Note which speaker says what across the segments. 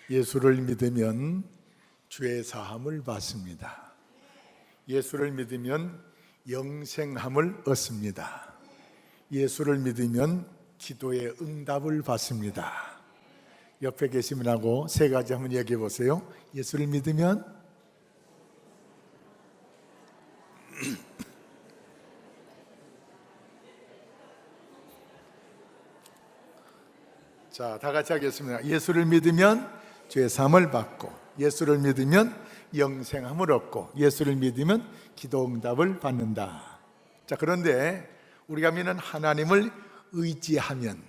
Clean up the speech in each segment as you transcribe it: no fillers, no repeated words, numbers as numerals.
Speaker 1: 예수를 믿으면 죄 사함을 받습니다. 예수를 믿으면 영생함을 얻습니다. 예수를 믿으면 기도의 응답을 받습니다. 옆에 계신 분하고 세 가지 한번 얘기해 보세요. 예수를 믿으면 자, 다 같이 하겠습니다. 예수를 믿으면 죄 사함을 받고, 예수를 믿으면 영생함을 얻고, 예수를 믿으면 기도 응답을 받는다. 자, 그런데 우리가 믿는 하나님을 의지하면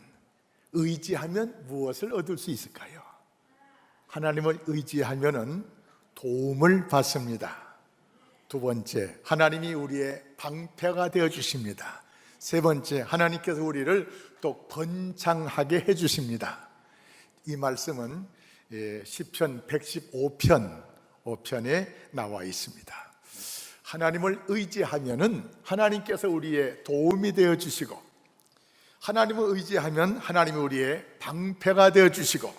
Speaker 1: 무엇을 얻을 수 있을까요? 하나님을 의지하면은 도움을 받습니다. 두 번째, 하나님이 우리의 방패가 되어 주십니다. 세 번째, 하나님께서 우리를 또 번창하게 해 주십니다. 이 말씀은 시편 115편 5편에 나와 있습니다. 하나님을 의지하면은 하나님께서 우리의 도움이 되어 주시고, 하나님을 의지하면 하나님이 우리의 방패가 되어 주시고,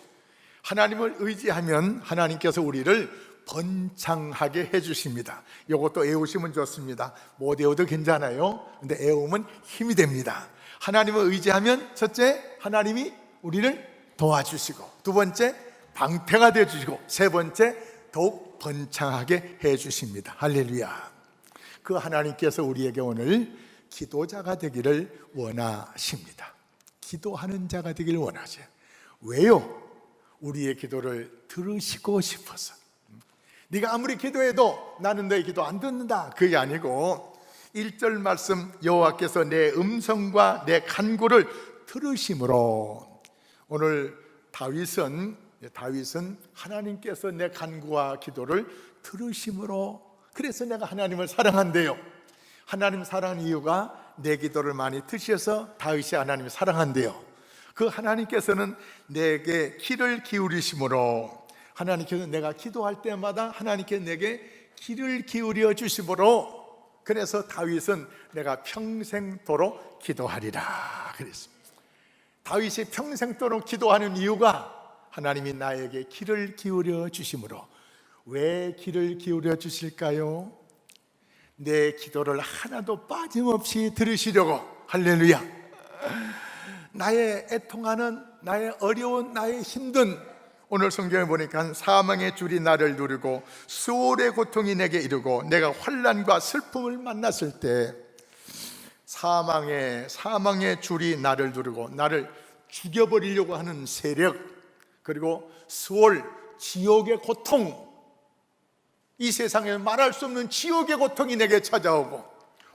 Speaker 1: 하나님을 의지하면 하나님께서 우리를 번창하게 해 주십니다. 이것도 외우시면 좋습니다. 못 외워도 괜찮아요. 근데 외우면 힘이 됩니다. 하나님을 의지하면 첫째, 하나님이 우리를 도와주시고, 두 번째, 방패가 되어 주시고, 세 번째, 더욱 번창하게 해 주십니다. 할렐루야. 그 하나님께서 우리에게 오늘 기도자가 되기를 원하십니다. 기도하는 자가 되기를 원하세요. 왜요? 우리의 기도를 들으시고 싶어서. 네가 아무리 기도해도 나는 너의 기도 안 듣는다, 그게 아니고 1절 말씀, 여호와께서 내 음성과 내 간구를 들으심으로. 오늘 다윗은 하나님께서 내 간구와 기도를 들으심으로, 그래서 내가 하나님을 사랑한대요. 하나님 사랑하는 이유가 내 기도를 많이 들으셔서 다윗이 하나님을 사랑한대요. 그 하나님께서는 내게 귀를 기울이심으로, 하나님께서 내가 기도할 때마다 하나님께 내게 귀를 기울여 주심으로, 그래서 다윗은 내가 평생도록 기도하리라 그랬습니다. 다윗이 평생도록 기도하는 이유가 하나님이 나에게 귀를 기울여 주심으로. 왜 귀를 기울여 주실까요? 내 기도를 하나도 빠짐없이 들으시려고. 할렐루야. 나의 애통하는, 나의 어려운, 나의 힘든, 오늘 성경에 보니까 사망의 줄이 나를 누르고 수월의 고통이 내게 이르고 내가 환난과 슬픔을 만났을 때, 사망의 줄이 나를 누르고 나를 죽여버리려고 하는 세력, 그리고 수월, 지옥의 고통, 이 세상에 말할 수 없는 지옥의 고통이 내게 찾아오고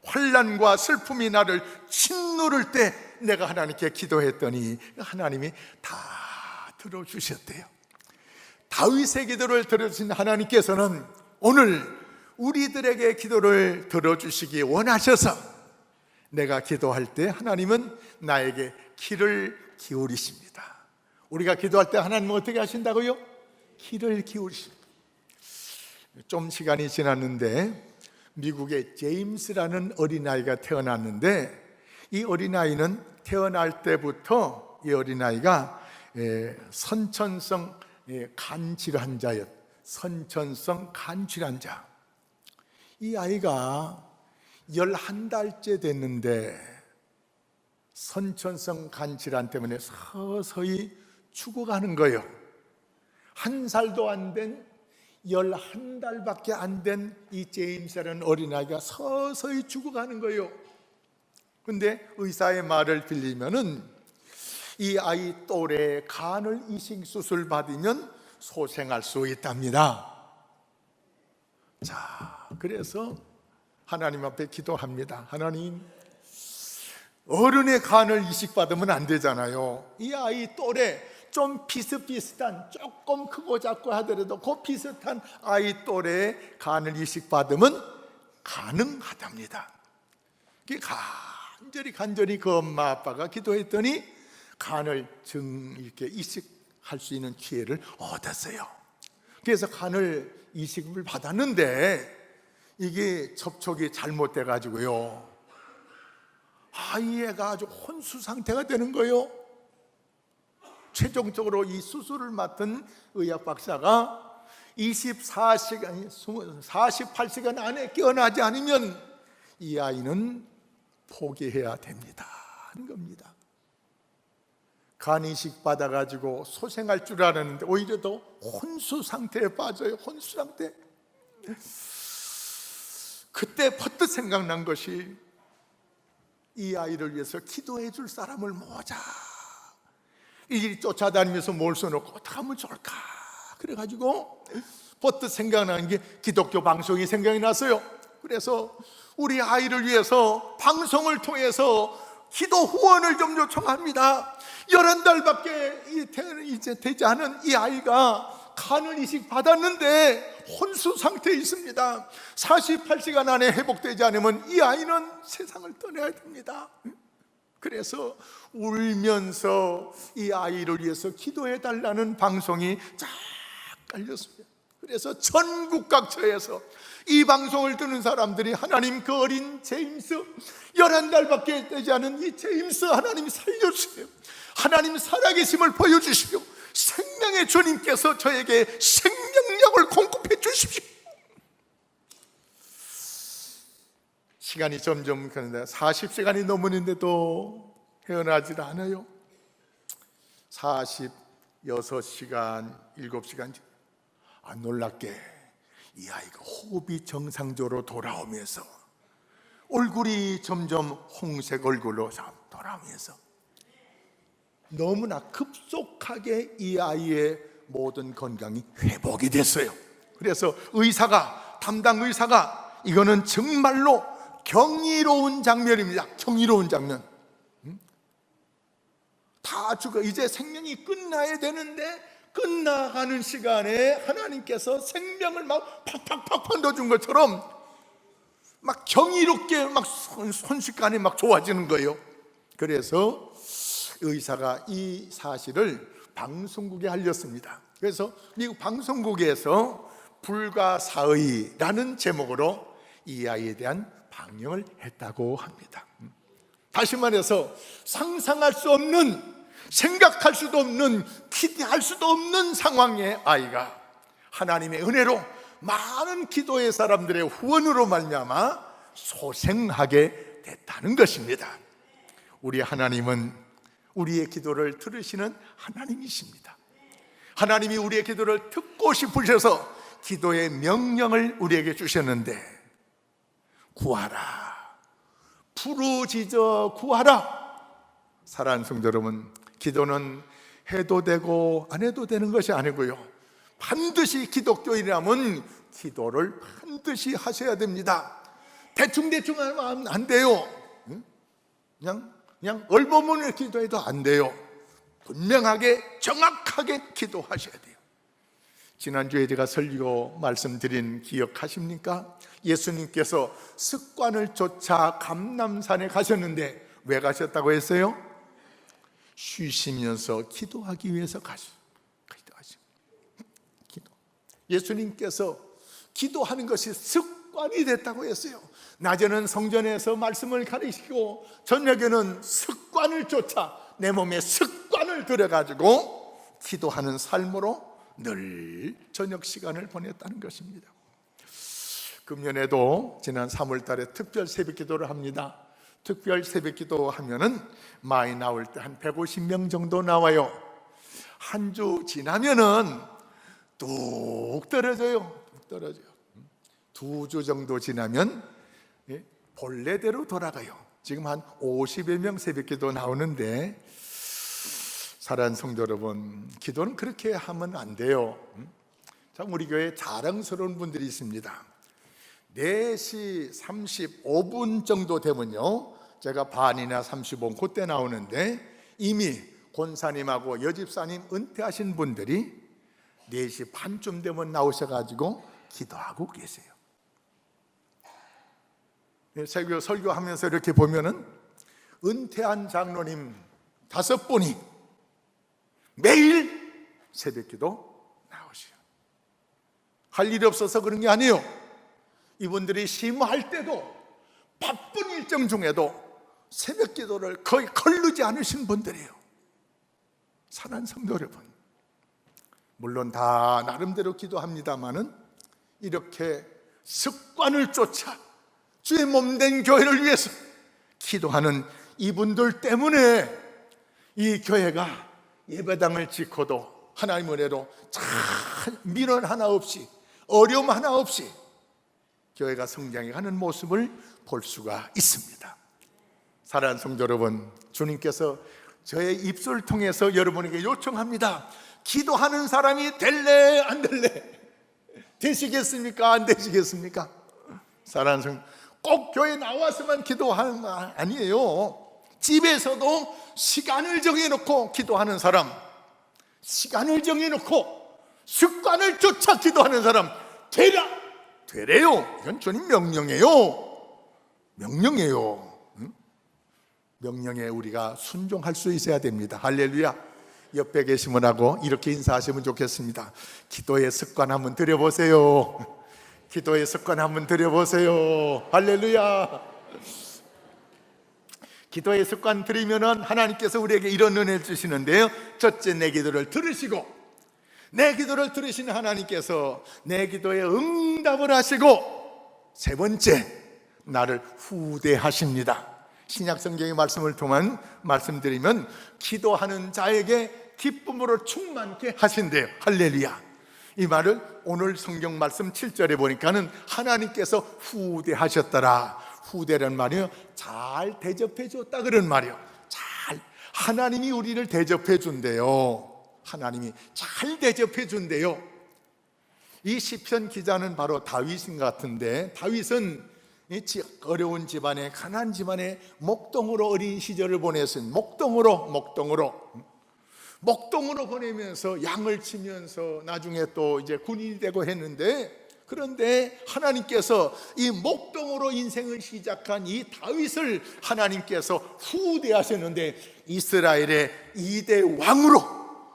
Speaker 1: 환난과 슬픔이 나를 짓누를 때 내가 하나님께 기도했더니 하나님이 다 들어주셨대요. 다윗의 기도를 들어주신 하나님께서는 오늘 우리들에게 기도를 들어주시기 원하셔서 내가 기도할 때 하나님은 나에게 귀를 기울이십니다. 우리가 기도할 때 하나님은 어떻게 하신다고요? 귀를 기울이십니다. 좀 시간이 지났는데 미국에 제임스라는 어린아이가 태어났는데, 이 어린아이는 태어날 때부터 이 어린아이가 선천성 간질환자였. 선천성 간질환자. 이 아이가 11달째 됐는데 선천성 간질환 때문에 서서히 죽어가는 거예요. 1살도 안 된, 11달밖에 안 된 이 제임스라는 어린아이가 서서히 죽어가는 거예요. 근데 의사의 말을 빌리면은 이 아이 또래 간을 이식 수술 받으면 소생할 수 있답니다. 자, 그래서 하나님 앞에 기도합니다. 하나님, 어른의 간을 이식받으면 안 되잖아요. 이 아이 또래 좀 비슷비슷한, 조금 크고 작고 하더라도 그 비슷한 아이 또래의 간을 이식받으면 가능하답니다. 간절히 그 엄마 아빠가 기도했더니 간을 이렇게 이식할 수 있는 기회를 얻었어요. 그래서 간을 이식을 받았는데 이게 접촉이 잘못돼 가지고요, 아이가 아주 혼수 상태가 되는 거예요. 최종적으로 이 수술을 맡은 의학 박사가 48시간 안에 깨어나지 않으면 이 아이는 포기해야 됩니다 하는 겁니다. 간 이식 받아가지고 소생할 줄 알았는데 오히려 더 혼수 상태에 빠져요. 혼수 상태. 그때 퍼뜩 생각난 것이 이 아이를 위해서 기도해 줄 사람을 모자 이 쫓아다니면서 뭘 써놓고 어떻게 하면 좋을까. 그래가지고 퍼뜩 생각나는 게 기독교 방송이 생각이 났어요. 그래서 우리 아이를 위해서 방송을 통해서 기도 후원을 좀 요청합니다. 11달밖에 이제 되지 않은 이 아이가 간을 이식 받았는데 혼수 상태에 있습니다. 48시간 안에 회복되지 않으면 이 아이는 세상을 떠나야 됩니다. 그래서 울면서 이 아이를 위해서 기도해 달라는 방송이 쫙 깔렸습니다. 그래서 전국 각처에서 이 방송을 듣는 사람들이 하나님 그 어린 제임스 11달밖에 되지 않은 이 제임스 하나님 살려주세요. 하나님 살아계심을 보여주시고 생명의 주님께서 저에게 생명력을 공급해 주십시오. 시간이 점점 가는데 40시간이 넘었는데도 헤어나질 않아요. 46시간, 7시간. 놀랍게 이 아이가 호흡이 정상적으로 돌아오면서 얼굴이 점점 홍색 얼굴로 돌아오면서 너무나 급속하게 이 아이의 모든 건강이 회복이 됐어요. 그래서 담당 의사가 이거는 정말로 경이로운 장면입니다. 경이로운 장면. 다 죽어 이제 생명이 끝나야 되는데 끝나가는 시간에 하나님께서 생명을 막 팍팍팍 넣어준 것처럼 막 경이롭게 막 순식간에 막 좋아지는 거예요. 그래서 의사가 이 사실을 방송국에 알렸습니다. 그래서 미국 방송국에서 불가사의라는 제목으로 이 아이에 대한 방영을 했다고 합니다. 다시 말해서 상상할 수 없는, 생각할 수도 없는, 기대할 수도 없는 상황의 아이가 하나님의 은혜로 많은 기도의 사람들의 후원으로 말미암아 소생하게 됐다는 것입니다. 우리 하나님은 우리의 기도를 들으시는 하나님이십니다. 하나님이 우리의 기도를 듣고 싶으셔서 기도의 명령을 우리에게 주셨는데 구하라, 부르짖어 구하라. 사랑하는 성도 여러분, 기도는 해도 되고 안 해도 되는 것이 아니고요, 반드시 기독교인이라면 기도를 반드시 하셔야 됩니다. 대충대충 하면 안 돼요. 그냥 얼버무려 기도해도 안 돼요. 분명하게 정확하게 기도하셔야 돼요. 지난주에 제가 설교 말씀드린 기억하십니까? 예수님께서 습관을 쫓아 감람산에 가셨는데 왜 가셨다고 했어요? 쉬시면서 기도하기 위해서 가셨어요. 기도. 예수님께서 기도하는 것이 습관이 됐다고 했어요. 낮에는 성전에서 말씀을 가르치고 저녁에는 습관을 쫓아 내 몸에 습관을 들여가지고 기도하는 삶으로 늘 저녁 시간을 보냈다는 것입니다. 금년에도 지난 3월 달에 특별 새벽 기도를 합니다. 특별 새벽 기도 하면은 많이 나올 때 한 150명 정도 나와요. 한 주 지나면은 뚝 떨어져요. 2주 정도 지나면 본래대로 돌아가요. 지금 한 50여 명 새벽 기도 나오는데, 사랑하는 성도 여러분, 기도는 그렇게 하면 안 돼요. 참 우리 교회에 자랑스러운 분들이 있습니다. 4시 35분 정도 되면요, 제가 반이나 35분 그때 나오는데 이미 권사님하고 여집사님 은퇴하신 분들이 4시 반쯤 되면 나오셔가지고 기도하고 계세요. 설교하면서 이렇게 보면은 은퇴한 장로님 5분이 매일 새벽기도 나오셔요. 할 일이 없어서 그런 게 아니에요. 이분들이 심호할 때도 바쁜 일정 중에도 새벽기도를 거의 거르지 않으신 분들이에요. 사랑하는 성도 여러분, 물론 다 나름대로 기도합니다마는 이렇게 습관을 쫓아 주의 몸된 교회를 위해서 기도하는 이분들 때문에 이 교회가 예배당을 짓고도 하나님 은혜로 잘 민원 하나 없이, 어려움 하나 없이 교회가 성장해 가는 모습을 볼 수가 있습니다. 사랑하는 성도 여러분, 주님께서 저의 입술을 통해서 여러분에게 요청합니다. 기도하는 사람이 될래 안 될래? 되시겠습니까? 안 되시겠습니까? 사랑하는 성도, 꼭 교회 나와서만 기도하는 거 아니에요. 집에서도 시간을 정해놓고 기도하는 사람, 시간을 정해놓고 습관을 쫓아 기도하는 사람 되라! 되래요. 이건 주님 명령이에요. 명령이에요. 명령에 우리가 순종할 수 있어야 됩니다. 할렐루야. 옆에 계신 분하고 이렇게 인사하시면 좋겠습니다. 기도의 습관 한번 들여보세요. 기도의 습관 한번 들여보세요. 할렐루야. 기도의 습관 들이면은 하나님께서 우리에게 이런 은혜를 주시는데요. 첫째, 내 기도를 들으시고, 내 기도를 들으시는 하나님께서 내 기도에 응답을 하시고, 세 번째, 나를 후대하십니다. 신약 성경의 말씀을 통한 말씀드리면 기도하는 자에게 기쁨으로 충만케 하신대요. 할렐루야. 이 말을 오늘 성경 말씀 7절에 보니까는 하나님께서 후대하셨더라. 후대란 말이요, 잘 대접해 줬다 그런 말이요. 잘, 하나님이 우리를 대접해 준대요. 하나님이 잘 대접해 준대요. 이 시편 기자는 바로 다윗인 것 같은데, 다윗은 어려운 집안에, 가난한 집안에 목동으로 어린 시절을 보냈어요. 목동으로 보내면서 양을 치면서 나중에 또 이제 군인이 되고 했는데, 그런데 하나님께서 이 목동으로 인생을 시작한 이 다윗을 하나님께서 후대하셨는데, 이스라엘의 2대 왕으로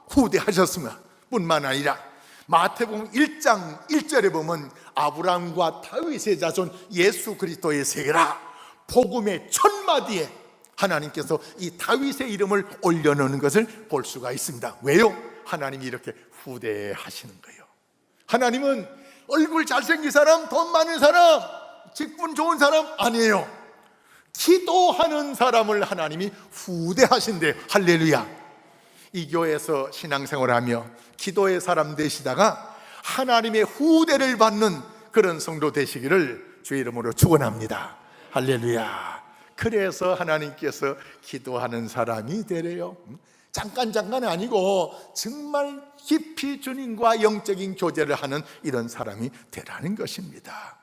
Speaker 1: 후대하셨으면 뿐만 아니라 마태복음 1장 1절에 보면 아브라함과 다윗의 자손 예수 그리스도의 세계라, 복음의 첫마디에 하나님께서 이 다윗의 이름을 올려놓는 것을 볼 수가 있습니다. 왜요? 하나님이 이렇게 후대하시는 거예요. 하나님은 얼굴 잘생긴 사람, 돈 많은 사람, 직분 좋은 사람 아니에요. 기도하는 사람을 하나님이 후대하신대요. 할렐루야. 이 교회에서 신앙생활하며 기도의 사람 되시다가 하나님의 후대를 받는 그런 성도 되시기를 주의 이름으로 축원합니다. 할렐루야. 그래서 하나님께서 기도하는 사람이 되래요. 잠깐 아니고 정말 깊이 주님과 영적인 교제를 하는 이런 사람이 되라는 것입니다.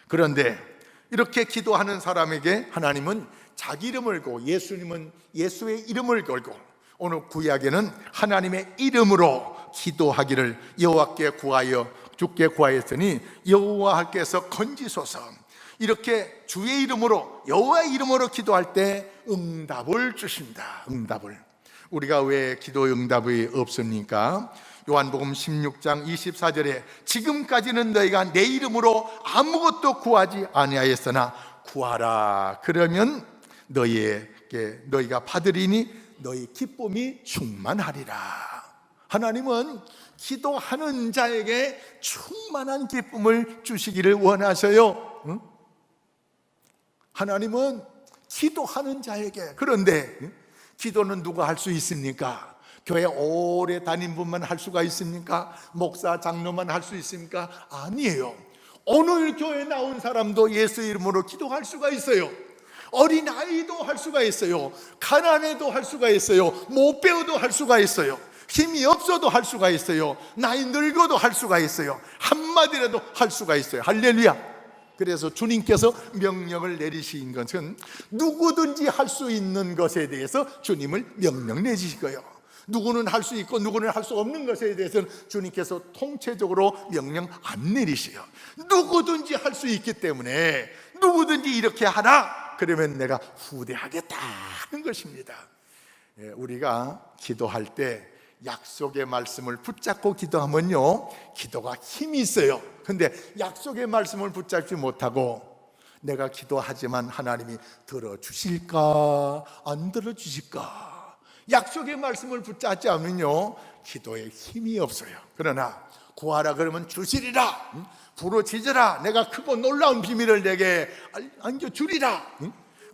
Speaker 1: 그런데 이렇게 기도하는 사람에게 하나님은 자기 이름을 걸고, 예수님은 예수의 이름을 걸고, 오늘 구약에는 하나님의 이름으로 기도하기를 여호와께 구하여 주께 구하였으니 여호와께서 건지소서. 이렇게 주의 이름으로, 여호와의 이름으로 기도할 때 응답을 주십니다. 응답을. 우리가 왜 기도의 응답이 없습니까? 요한복음 16장 24절에 지금까지는 너희가 내 이름으로 아무것도 구하지 아니하였으나 구하라 그러면 너희가 받으리니 너희 기쁨이 충만하리라. 하나님은 기도하는 자에게 충만한 기쁨을 주시기를 원하셔요. 응? 하나님은 기도하는 자에게. 그런데 기도는 누가 할 수 있습니까? 교회 오래 다닌 분만 할 수가 있습니까? 목사, 장로만 할 수 있습니까? 아니에요. 오늘 교회 나온 사람도 예수 이름으로 기도할 수가 있어요. 어린아이도 할 수가 있어요. 가난해도 할 수가 있어요. 못 배워도 할 수가 있어요. 힘이 없어도 할 수가 있어요. 나이 늙어도 할 수가 있어요. 한마디라도 할 수가 있어요. 할렐루야. 그래서 주님께서 명령을 내리신 것은 누구든지 할 수 있는 것에 대해서 주님을 명령 내리신 거예요. 누구는 할 수 있고 누구는 할 수 없는 것에 대해서는 주님께서 통체적으로 명령 안 내리셔요. 누구든지 할 수 있기 때문에 누구든지 이렇게 하라 그러면 내가 후대하겠다 하는 것입니다. 우리가 기도할 때 약속의 말씀을 붙잡고 기도하면요, 기도가 힘이 있어요. 근데 약속의 말씀을 붙잡지 못하고 내가 기도하지만 하나님이 들어주실까 안 들어주실까, 약속의 말씀을 붙잡지 않으면요 기도에 힘이 없어요. 그러나 구하라 그러면 주시리라, 부르짖으라 내가 크고 놀라운 비밀을 내게 안겨주리라.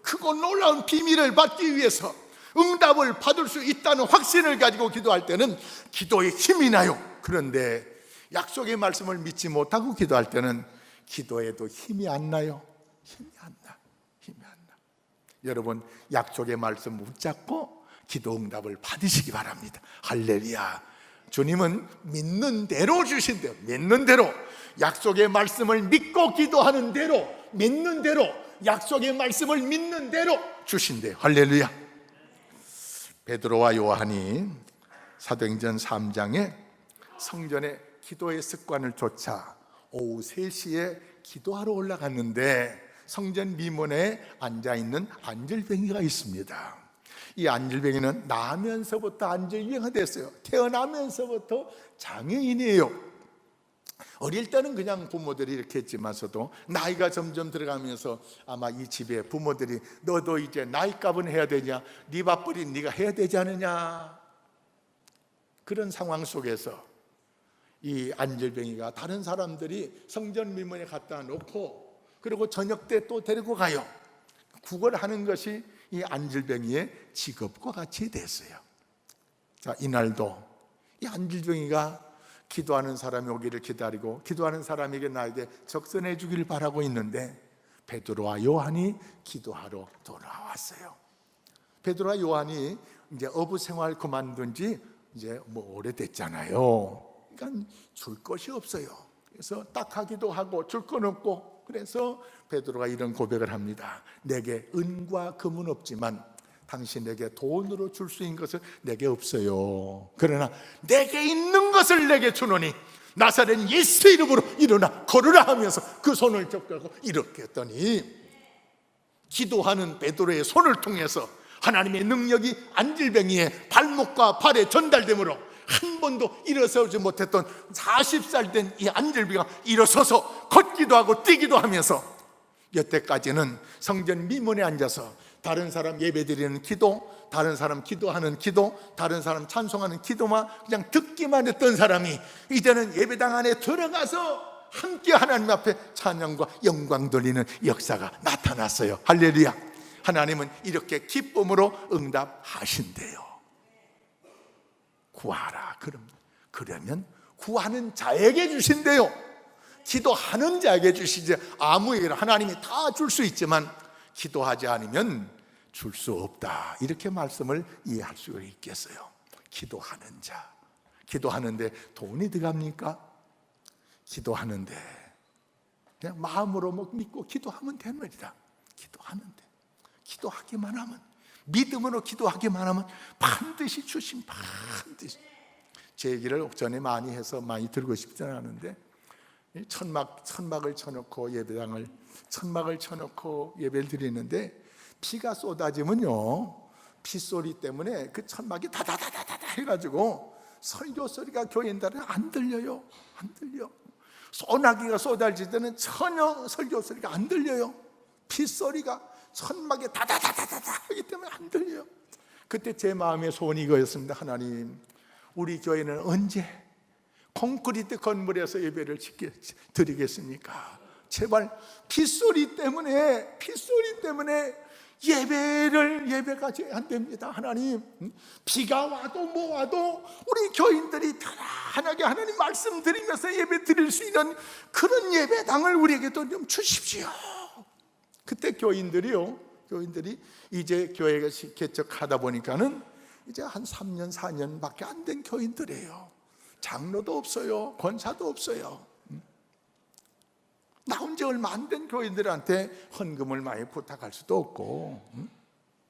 Speaker 1: 크고 놀라운 비밀을 받기 위해서 응답을 받을 수 있다는 확신을 가지고 기도할 때는 기도에 힘이 나요. 그런데 약속의 말씀을 믿지 못하고 기도할 때는 기도에도 힘이 안 나요. 힘이 안 나. 여러분 약속의 말씀 붙잡고 기도 응답을 받으시기 바랍니다. 할렐루야. 주님은 믿는 대로 주신대요. 믿는 대로, 약속의 말씀을 믿고 기도하는 대로, 믿는 대로, 약속의 말씀을 믿는 대로 주신대요. 할렐루야. 베드로와 요한이 사도행전 3장에 성전에 기도의 습관을 좇아 오후 3시에 기도하러 올라갔는데 성전 미문에 앉아있는 안질뱅이가 있습니다. 이 안질뱅이는 나면서부터 안질뱅이가 됐어요. 태어나면서부터 장애인이에요. 어릴 때는 그냥 부모들이 이렇게 했지만서도 나이가 점점 들어가면서 아마 이 집에 부모들이 너도 이제 나이값은 해야 되냐, 네 밥벌이 네가 해야 되지 않느냐, 그런 상황 속에서 이 안질뱅이가 다른 사람들이 성전 미문에 갖다 놓고 그리고 저녁 때 또 데리고 가요. 구걸하는 것이 이 안질뱅이의 직업과 같이 됐어요. 자, 이날도 이 안질뱅이가 기도하는 사람이 오기를 기다리고 기도하는 사람에게 나에게 적선해 주기를 바라고 있는데 베드로와 요한이 기도하러 돌아왔어요. 베드로와 요한이 이제 어부 생활 그만둔 지 이제 뭐 오래됐잖아요. 그러니까 줄 것이 없어요. 그래서 딱하기도 하고 줄 건 없고, 그래서 베드로가 이런 고백을 합니다. 내게 은과 금은 없지만 당신에게 돈으로 줄 수 있는 것은 내게 없어요. 그러나 내게 있는 것을 내게 주노니 나사렛 예수 이름으로 일어나 걸으라 하면서 그 손을 잡고 이렇게 했더니 기도하는 베드로의 손을 통해서 하나님의 능력이 안질뱅이의 발목과 발에 전달되므로 한 번도 일어서지 못했던 40살 된 이 안질뱅이가 일어서서 걷기도 하고 뛰기도 하면서 여태까지는 성전 미문에 앉아서 다른 사람 예배드리는 기도, 다른 사람 기도하는 기도, 다른 사람 찬송하는 기도만 그냥 듣기만 했던 사람이 이제는 예배당 안에 들어가서 함께 하나님 앞에 찬양과 영광 돌리는 역사가 나타났어요. 할렐루야. 하나님은 이렇게 기쁨으로 응답하신대요. 구하라. 그러면 구하는 자에게 주신대요. 기도하는 자에게 주시지 아무에게나. 하나님이 다 줄 수 있지만 기도하지 않으면 줄 수 없다. 이렇게 말씀을 이해할 수 있겠어요. 기도하는 자. 기도하는데 돈이 들어갑니까? 기도하는데 그냥 마음으로 믿고 기도하면 되는 겁니다. 기도하는데, 기도하기만 하면, 믿음으로 기도하기만 하면 반드시 주심, 반드시. 제 얘기를 전에 많이 해서 많이 들고 싶지는 않은데 천막을 쳐놓고 예배당을 천막을 쳐놓고 예배를 드리는데 비가 쏟아지면요 빗소리 때문에 그 천막이 다다다다다 해가지고 설교 소리가 교인들은 안 들려요. 안 들려. 소나기가 쏟아질 때는 전혀 설교 소리가 안 들려요. 빗소리가 천막에 다다다다다 하기 때문에 안 들려요. 그때 제 마음의 소원이 이거였습니다. 하나님, 우리 교회는 언제 콘크리트 건물에서 예배를 드리겠습니까? 제발 빗소리 때문에 예배가 안 됩니다. 하나님, 비가 와도 뭐 와도 우리 교인들이 편안하게 하나님 말씀 드리면서 예배 드릴 수 있는 그런 예배당을 우리에게도 좀 주십시오. 그때 교인들이 이제 교회가 개척하다 보니까는 이제 한 3년 4년밖에 안 된 교인들이에요. 장로도 없어요. 권사도 없어요. 나온 지 얼마 안 된 교인들한테 헌금을 많이 부탁할 수도 없고,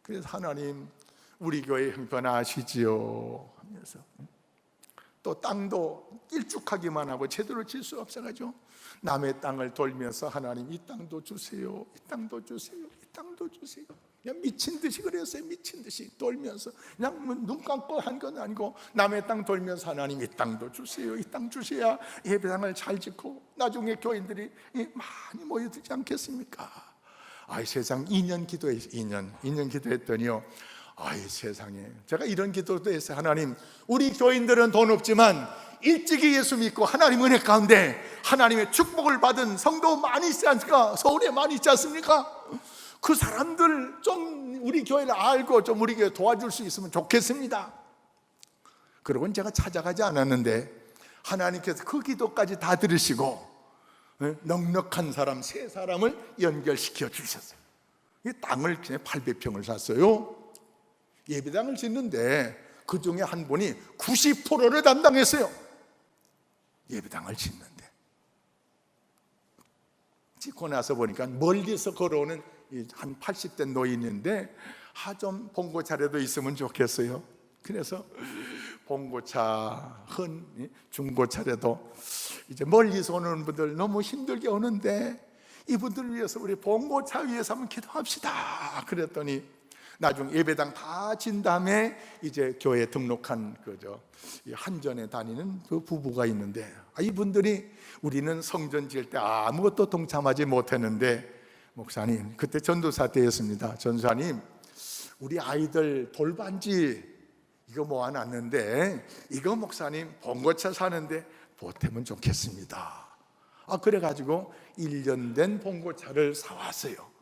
Speaker 1: 그래서 하나님 우리 교회 형편하시지요 하면서 또 땅도 일축하기만 하고 제대로 질 수 없어가지고 남의 땅을 돌면서 하나님 이 땅도 주세요, 이 땅도 주세요, 이 땅도 주세요. 그냥 미친 듯이 그랬어요. 미친 듯이 돌면서 그냥 눈 감고 한 건 아니고 남의 땅 돌면서 하나님 이 땅도 주세요, 이 땅 주셔야 예배당을 잘 짓고 나중에 교인들이 많이 모여들지 않겠습니까? 세상 2년 기도했어요. 2년 기도했더니요 아이 세상에, 제가 이런 기도도 했어요. 하나님, 우리 교인들은 돈 없지만 일찍이 예수 믿고 하나님 은혜 가운데 하나님의 축복을 받은 성도 많이 있지 않습니까? 서울에 많이 있지 않습니까? 그 사람들 좀 우리 교회를 알고 좀 우리 교회 도와줄 수 있으면 좋겠습니다. 그러고는 제가 찾아가지 않았는데 하나님께서 그 기도까지 다 들으시고 넉넉한 사람 3사람을 연결시켜 주셨어요. 이 땅을 그냥 800평을 샀어요. 예배당을 짓는데 그 중에 한 분이 90%를 담당했어요. 예배당을 짓는데 짓고 나서 보니까 멀리서 걸어오는 한 80대 노인인데 좀 봉고차라도 있으면 좋겠어요. 그래서 봉고차, 중고차라도 이제 멀리서 오는 분들 너무 힘들게 오는데 이분들을 위해서 우리 봉고차 위해서 한번 기도합시다. 그랬더니 나중 예배당 다 진 다음에 이제 교회 등록한 한전에 다니는 그 부부가 있는데 이분들이 우리는 성전 지을 때 아무것도 동참하지 못했는데 목사님, 그때 전도사 때였습니다. 전도사님, 우리 아이들 돌반지 이거 모아놨는데 이거 목사님 봉고차 사는데 보태면 좋겠습니다. 그래가지고 1년 된 봉고차를 사왔어요.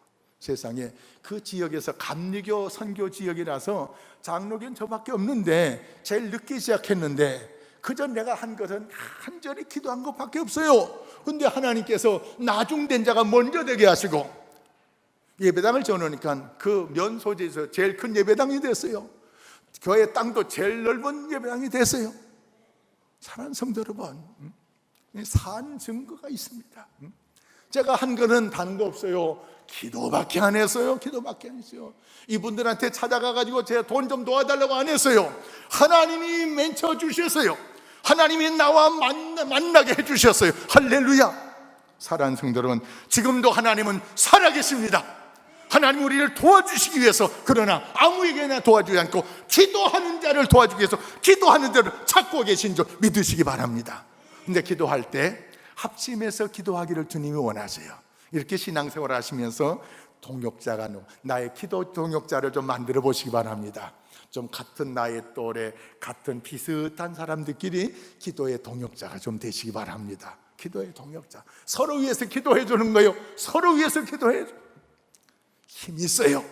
Speaker 1: 세상에, 그 지역에서 감리교 선교 지역이라서 장로교는 저밖에 없는데 제일 늦게 시작했는데 그저 내가 한 것은 간절히 기도한 것밖에 없어요. 근데 하나님께서 나중된 자가 먼저 되게 하시고 예배당을 지어놓으니까 그 면 소재에서 제일 큰 예배당이 됐어요. 교회 땅도 제일 넓은 예배당이 됐어요. 사랑하는 성도 여러분, 산 증거가 있습니다. 제가 한 거는 다른 거 없어요. 기도밖에 안 했어요. 기도밖에 안 했어요. 이분들한테 찾아가가지고 제가 돈 좀 도와달라고 안 했어요. 하나님이 맺혀 주셨어요. 하나님이 나와 만나게 해주셨어요. 할렐루야. 사랑하는 성도 여러분, 지금도 하나님은 살아계십니다. 하나님 우리를 도와주시기 위해서, 그러나 아무에게나 도와주지 않고 기도하는 자를 도와주기 위해서 기도하는 자를 찾고 계신 줄 믿으시기 바랍니다. 근데 기도할 때 합심해서 기도하기를 주님이 원하세요. 이렇게 신앙생활 하시면서 동역자가 나의 기도 동역자를 좀 만들어 보시기 바랍니다. 좀 같은 나의 또래, 같은 비슷한 사람들끼리 기도의 동역자가 좀 되시기 바랍니다. 기도의 동역자, 서로 위해서 기도해 주는 거예요. 서로 위해서 기도해 줘. 힘이 있어요.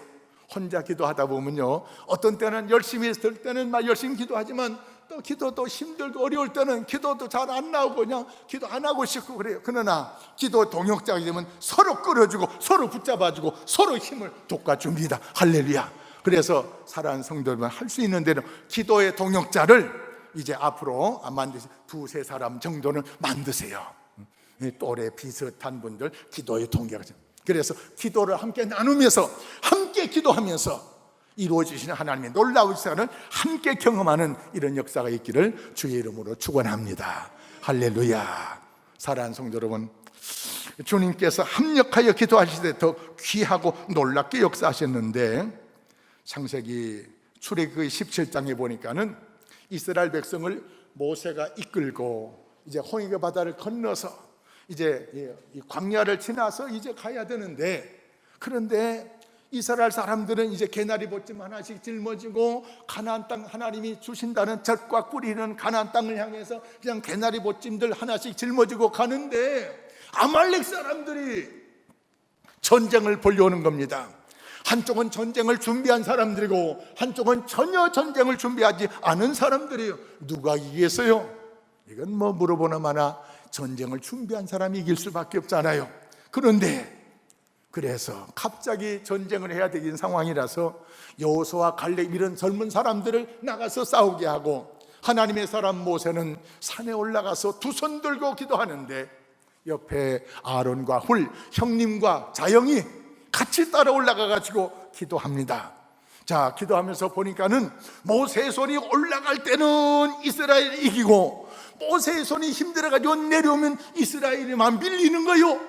Speaker 1: 혼자 기도하다 보면요, 어떤 때는 열심히 했을 때는 막 열심히 기도하지만 또 기도도 힘들고 어려울 때는 기도도 잘 안 나오고 그냥 기도 안 하고 싶고 그래요. 그러나 기도 동역자가 되면 서로 끌어주고 서로 붙잡아주고 서로 힘을 돋궈줍니다. 할렐루야. 그래서 사랑하는 성도들만 할 수 있는 대로 기도의 동역자를 이제 앞으로 만드세요. 2-3사람 정도는 만드세요. 또래 비슷한 분들 기도의 동역자. 그래서 기도를 함께 나누면서 함께 기도하면서 이루어지시는 하나님의 놀라운 사랑을 함께 경험하는 이런 역사가 있기를 주의 이름으로 축원합니다. 할렐루야. 사랑하는 성도 여러분, 주님께서 합력하여 기도하실 때 더 귀하고 놀랍게 역사하셨는데 창세기 출애굽기 17장에 보니까는 이스라엘 백성을 모세가 이끌고 이제 홍해 바다를 건너서 이제 이 광야를 지나서 이제 가야 되는데, 그런데 이스라엘 사람들은 이제 개나리 보찜 하나씩 짊어지고 가나안 땅, 하나님이 주신다는 젖과 꿀이 있는 가나안 땅을 향해서 그냥 개나리 보찜들 하나씩 짊어지고 가는데 아말렉 사람들이 전쟁을 벌려오는 겁니다. 한쪽은 전쟁을 준비한 사람들이고 한쪽은 전혀 전쟁을 준비하지 않은 사람들이에요. 누가 이기겠어요? 이건 뭐 물어보나 마나 전쟁을 준비한 사람이 이길 수밖에 없잖아요. 그런데 그래서 갑자기 전쟁을 해야 되는 상황이라서 여호수아와 갈렙 이런 젊은 사람들을 나가서 싸우게 하고, 하나님의 사람 모세는 산에 올라가서 두 손 들고 기도하는데 옆에 아론과 훌 형님과 자영이 같이 따라 올라가 가지고 기도합니다. 자, 기도하면서 보니까는 모세의 손이 올라갈 때는 이스라엘이 이기고 모세의 손이 힘들어 가지고 내려오면 이스라엘이만 밀리는 거요.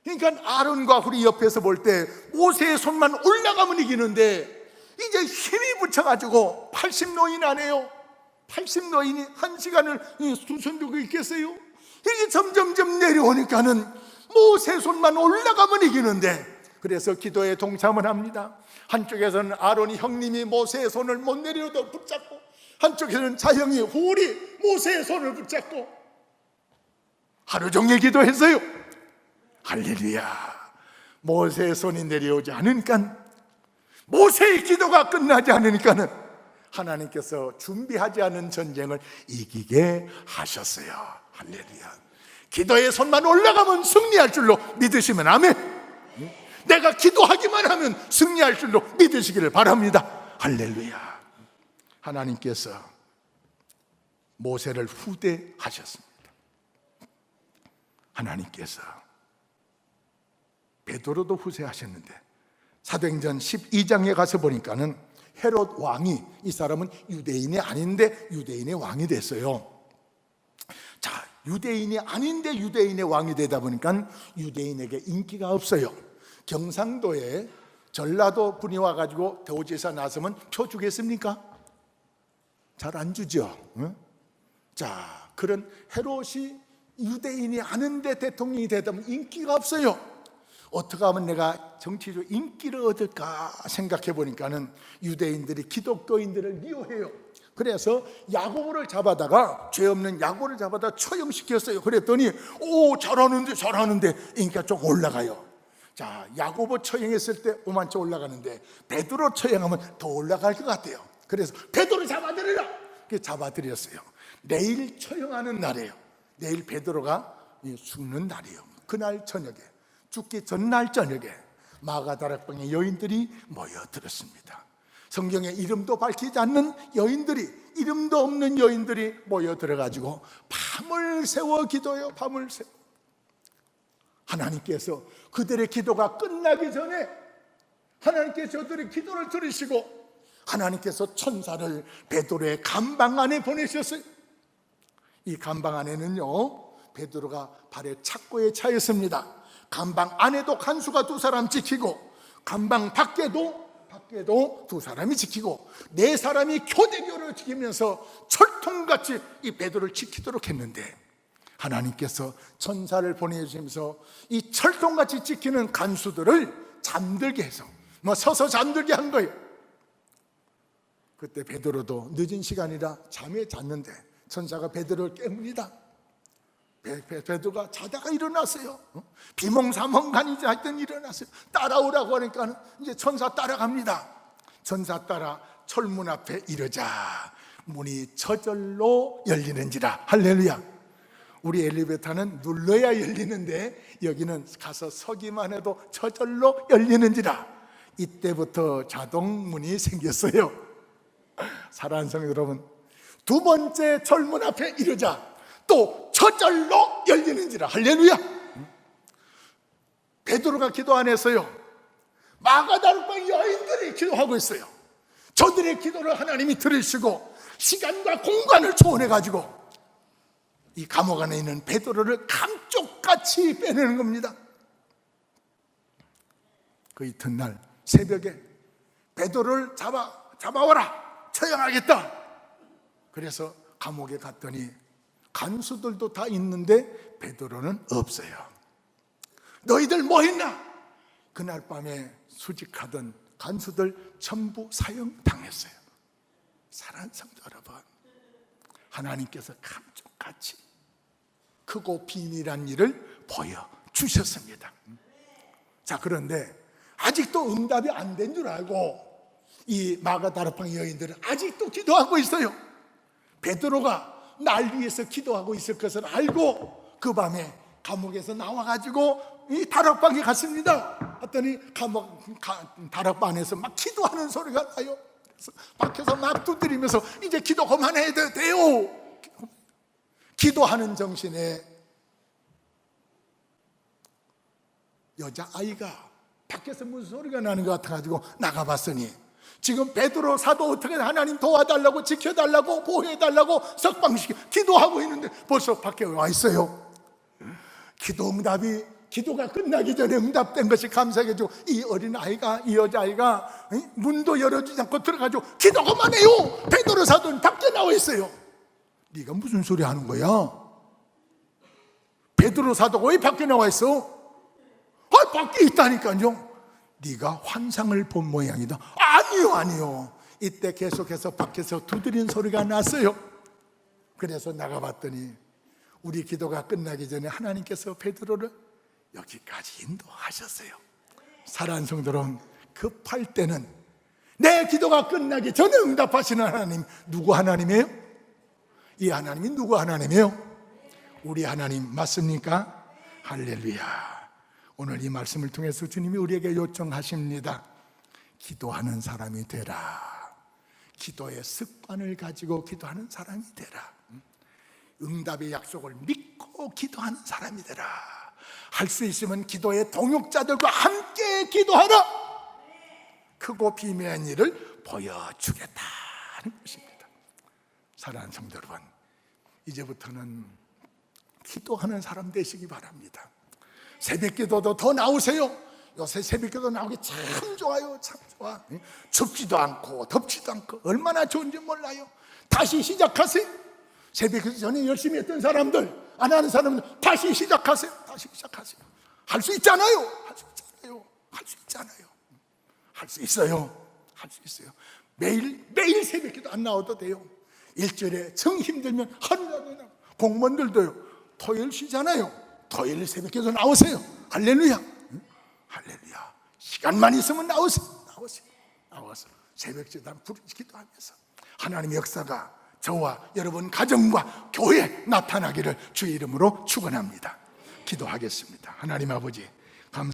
Speaker 1: 그러니까 아론과 훌이 옆에서 볼 때 모세의 손만 올라가면 이기는데 이제 힘이 붙여가지고 80노인 안에요. 80노인이 1시간을 두 손 들고 있겠어요? 이게 점점점 내려오니까는 모세 손만 올라가면 이기는데 그래서 기도에 동참을 합니다. 한쪽에서는 아론이 형님이 모세의 손을 못 내려도 붙잡고, 한쪽에서는 자형이 훌이 모세의 손을 붙잡고 하루 종일 기도했어요. 할렐루야. 모세의 손이 내려오지 않으니까, 모세의 기도가 끝나지 않으니까는 하나님께서 준비하지 않은 전쟁을 이기게 하셨어요. 할렐루야. 기도의 손만 올라가면 승리할 줄로 믿으시면 아멘. 내가 기도하기만 하면 승리할 줄로 믿으시기를 바랍니다. 할렐루야. 하나님께서 모세를 후대하셨습니다. 하나님께서 베드로도 후대하셨는데, 사도행전 12장에 가서 보니까는 헤롯 왕이, 이 사람은 유대인이 아닌데 유대인의 왕이 됐어요. 자, 유대인이 아닌데 유대인의 왕이 되다 보니까 유대인에게 인기가 없어요. 경상도에 전라도 분이 와가지고 대우제사 나서면 표 주겠습니까? 잘 안 주죠. 응? 자, 그런 헤롯이 유대인이 아닌데 대통령이 되다 보면 인기가 없어요. 어떻게 하면 내가 정치적으로 인기를 얻을까 생각해 보니까는 유대인들이 기독교인들을 미워해요. 그래서 야고보를 잡아다가, 죄 없는 야고보를 잡아다 처형시켰어요. 그랬더니 오, 잘하는데 인기가 좀 올라가요. 자, 야고보 처형했을 때 오만치 올라가는데 베드로 처형하면 더 올라갈 것 같아요. 그래서 베드로 잡아들여라. 잡아들였어요. 내일 처형하는 날이에요. 내일 베드로가 죽는 날이에요. 그날 저녁에, 죽기 전날 저녁에 마가다락방의 여인들이 모여들었습니다. 성경에 이름도 밝히지 않는 여인들이, 이름도 없는 여인들이 모여들어가지고 밤을 새워 기도해요. 밤을 새워. 하나님께서 그들의 기도가 끝나기 전에 하나님께서 저들의 기도를 들으시고 하나님께서 천사를 베드로의 감방 안에 보내셨어요. 이 감방 안에는요, 베드로가 발에 착고에 차였습니다. 감방 안에도 간수가 2사람 지키고, 감방 밖에도 두 사람이 지키고, 4사람이 교대교를 지키면서 철통같이 이 베드로를 지키도록 했는데, 하나님께서 천사를 보내주시면서 이 철통같이 지키는 간수들을 잠들게 해서 서서 잠들게 한 거예요. 그때 베드로도 늦은 시간이라 잠에 잤는데 천사가 베드로를 깨웁니다. 베드로가 자다가 일어났어요. 비몽사몽간이지 하여튼 일어났어요. 따라오라고 하니까 이제 천사 따라갑니다. 천사 따라 철문 앞에 이르자 문이 저절로 열리는지라. 할렐루야. 우리 엘리베이터는 눌러야 열리는데 여기는 가서 서기만 해도 저절로 열리는지라. 이때부터 자동문이 생겼어요. 사랑하는 성도 여러분, 2번째 철문 앞에 이르자 또 저절로 열리는지라. 할렐루야. 베드로가 기도 안 했어요. 마가다락방 여인들이 기도하고 있어요. 저들의 기도를 하나님이 들으시고 시간과 공간을 초월해 가지고 이 감옥 안에 있는 베드로를 감쪽같이 빼내는 겁니다. 그 이튿날 새벽에 베드로를 잡아와라, 처형하겠다. 그래서 감옥에 갔더니 간수들도 다 있는데 베드로는 없어요. 너희들 뭐 했나? 그날 밤에 수직하던 간수들 전부 사형당했어요. 사랑하는 성도 여러분, 하나님께서 감쪽같이 크고 비밀한 일을 보여주셨습니다. 자, 그런데 아직도 응답이 안 된 줄 알고 이 마가다락방 여인들은 아직도 기도하고 있어요. 베드로가 날 위해서 기도하고 있을 것을 알고 그 밤에 감옥에서 나와가지고 이 다락방에 갔습니다. 했더니 다락방 안에서 막 기도하는 소리가 나요. 그래서 밖에서 막 두드리면서 이제 기도 그만해야 돼요. 기도하는 정신에 여자아이가 밖에서 무슨 소리가 나는 것 같아가지고 나가봤으니 지금 베드로 사도 어떻게 하나님 도와달라고, 지켜달라고, 보호해달라고 석방시켜 기도하고 있는데 벌써 밖에 와 있어요. 기도가 끝나기 전에 응답된 것이 감사해가지고 이 어린아이가, 이 여자아이가 문도 열어주지 않고 들어가지고 기도 그만해요. 베드로 사도는 밖에 나와 있어요. 네가 무슨 소리 하는 거야? 베드로 사도가 왜 밖에 나와 있어? 밖에 있다니까요. 네가 환상을 본 모양이다. 아니요. 이때 계속해서 밖에서 두드린 소리가 났어요. 그래서 나가봤더니 우리 기도가 끝나기 전에 하나님께서 베드로를 여기까지 인도하셨어요. 사랑하는 성도는, 급할 때는 내 기도가 끝나기 전에 응답하시는 하나님, 누구 하나님이에요? 이 하나님이 누구 하나님이에요? 우리 하나님 맞습니까? 할렐루야. 오늘 이 말씀을 통해서 주님이 우리에게 요청하십니다. 기도하는 사람이 되라. 기도의 습관을 가지고 기도하는 사람이 되라. 응답의 약속을 믿고 기도하는 사람이 되라. 할 수 있으면 기도의 동역자들과 함께 기도하라. 크고 비밀한 일을 보여주겠다는 것입니다. 사랑하는 성도 여러분, 이제부터는 기도하는 사람 되시기 바랍니다. 새벽기도도 더 나오세요. 요새 새벽기도 나오기 참 좋아요. 참 좋아. 춥지도 않고 덥지도 않고 얼마나 좋은지 몰라요. 다시 시작하세요. 새벽기도 전에 열심히 했던 사람들, 안 하는 사람들 다시 시작하세요. 다시 시작하세요. 할 수 있잖아요. 할 수 있잖아요. 할 수 있잖아요. 할 수 있어요. 할 수 있어요. 매일 새벽기도 안 나와도 돼요. 일주일에 정 힘들면 하루라도 나와요. 공무원들도요. 토요일 쉬잖아요. 토요일 새벽기도 나오세요. 할렐루야. 할렐루야. 시간만 있으면 나오세요. 나와서 새벽기도 기도하면서 하나님의 역사가 저와 여러분 가정과 교회에 나타나기를 주의 이름으로 축원합니다. 기도하겠습니다. 하나님 아버지,